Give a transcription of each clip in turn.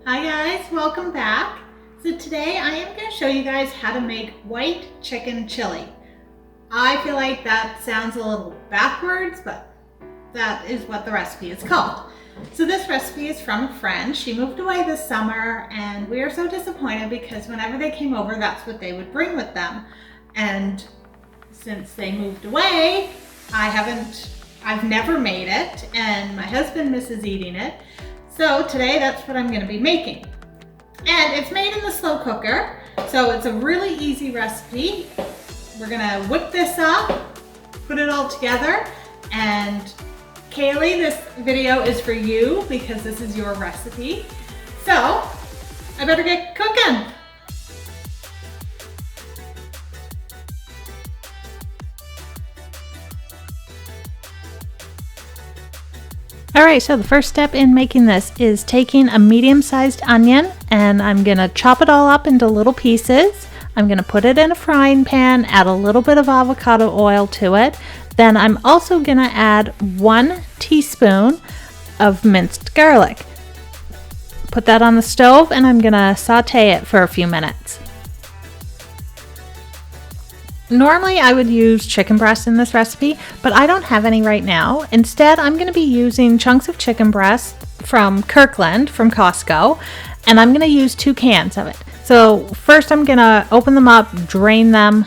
Hi guys, welcome back. So today I am going to show you guys how to make white chicken chili. I feel like that sounds a little backwards, but that is what the recipe is called. So this recipe is from a friend. She moved away this summer and we are so disappointed because whenever they came over, that's what they would bring with them. And since they moved away, I've never made it and my husband misses eating it. So today that's what I'm going to be making. And it's made in the slow cooker, so it's a really easy recipe. We're going to whip this up, put it all together, and Kaylee, this video is for you because this is your recipe. So I better get cooking. Alright, so the first step in making this is taking a medium-sized onion and I'm going to chop it all up into little pieces. I'm going to put it in a frying pan, add a little bit of avocado oil to it. Then I'm also going to add 1 teaspoon of minced garlic. Put that on the stove and I'm going to sauté it for a few minutes. Normally I would use chicken breast in this recipe, but I don't have any right now. Instead, I'm going to be using chunks of chicken breast from Kirkland, from Costco, and I'm going to use 2 cans of it. So first I'm going to open them up, drain them,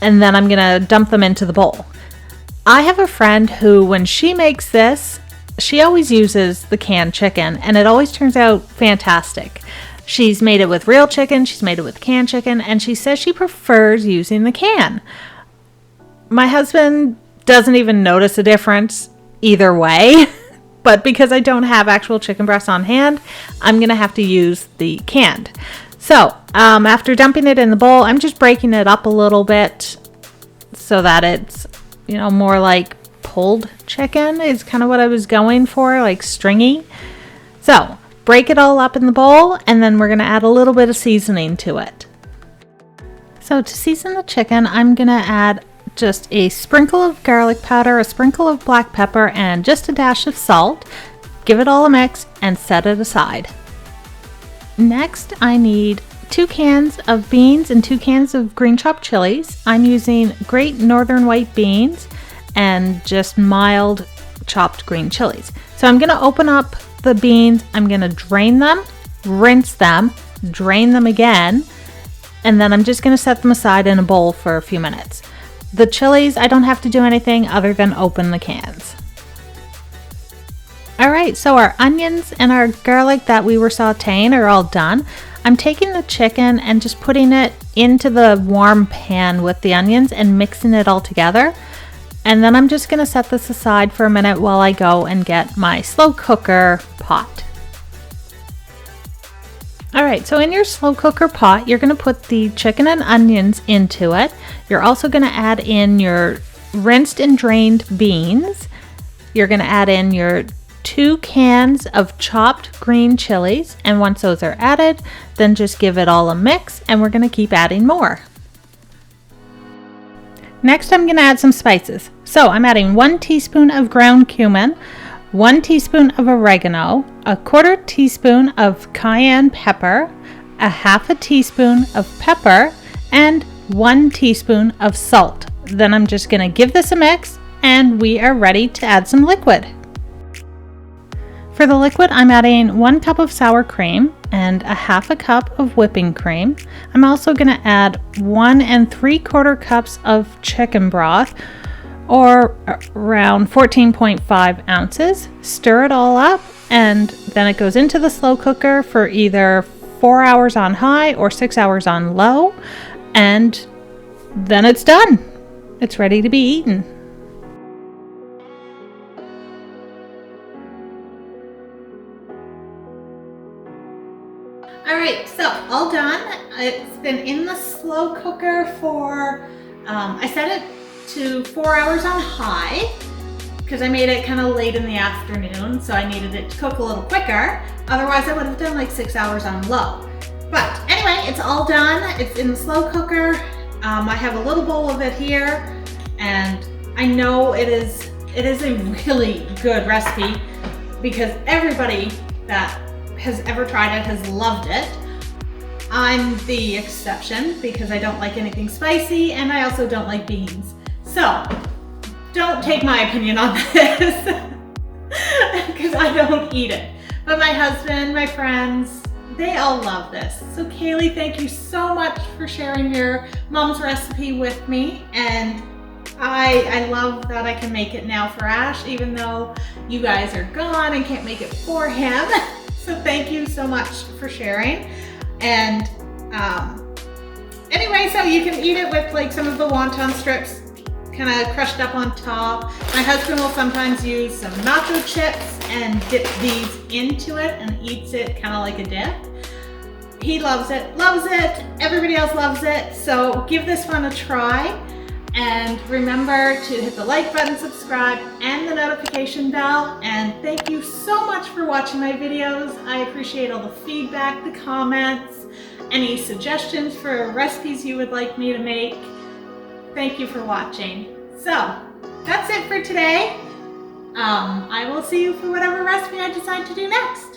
and then I'm going to dump them into the bowl. I have a friend who, when she makes this, she always uses the canned chicken, and it always turns out fantastic. She's made it with real chicken, she's made it with canned chicken, and she says she prefers using the can. My husband doesn't even notice a difference either way, but because I don't have actual chicken breasts on hand, I'm going to have to use the canned. So, after dumping it in the bowl, I'm just breaking it up a little bit so that it's, more like pulled chicken is kind of what I was going for, like stringy. So, break it all up in the bowl, and then we're going to add a little bit of seasoning to it. So to season the chicken, I'm going to add just a sprinkle of garlic powder, a sprinkle of black pepper, and just a dash of salt. Give it all a mix and set it aside. Next, I need 2 cans of beans and 2 cans of green chopped chilies. I'm using Great Northern White beans and just mild chopped green chilies. So I'm going to open up the beans, I'm going to drain them, rinse them, drain them again, and then I'm just going to set them aside in a bowl for a few minutes. The chilies, I don't have to do anything other than open the cans. Alright, so our onions and our garlic that we were sauteing are all done. I'm taking the chicken and just putting it into the warm pan with the onions and mixing it all together. And then I'm just going to set this aside for a minute while I go and get my slow cooker pot. Alright, so in your slow cooker pot, you're going to put the chicken and onions into it. You're also going to add in your rinsed and drained beans. You're going to add in your 2 cans of chopped green chilies. And once those are added, then just give it all a mix and we're going to keep adding more. Next, I'm going to add some spices. So I'm adding 1 teaspoon of ground cumin, 1 teaspoon of oregano, a 1/4 teaspoon of cayenne pepper, a 1/2 teaspoon of pepper, and 1 teaspoon of salt. Then I'm just going to give this a mix and we are ready to add some liquid. For the liquid, I'm adding 1 cup of sour cream and a 1/2 cup of whipping cream. I'm also going to add 1 3/4 cups of chicken broth, or around 14.5 ounces. Stir it all up, and then it goes into the slow cooker for either 4 hours on high or 6 hours on low, and then it's done. It's ready to be eaten. Alright, so all done. It's been in the slow cooker for, I set it to 4 hours on high because I made it kind of late in the afternoon, so I needed it to cook a little quicker. Otherwise I would have done like 6 hours on low. But anyway, it's all done. It's in the slow cooker. I have a little bowl of it here, and I know it is a really good recipe because everybody that has ever tried it has loved it. I'm the exception because I don't like anything spicy and I also don't like beans. So don't take my opinion on this because I don't eat it. But my husband, my friends, they all love this. So Kaylee, thank you so much for sharing your mom's recipe with me. And I love that I can make it now for Ash, even though you guys are gone and can't make it for him. So thank you so much for sharing. And anyway, so you can eat it with like some of the wonton strips kind of crushed up on top. My husband will sometimes use some nacho chips and dip these into it and eats it kind of like a dip. He loves it, everybody else loves it. So give this one a try. And remember to hit the like button, subscribe, and the notification bell. And thank you so much for watching my videos. I appreciate all the feedback, the comments, any suggestions for recipes you would like me to make. Thank you for watching. So that's it for today. I will see you for whatever recipe I decide to do next.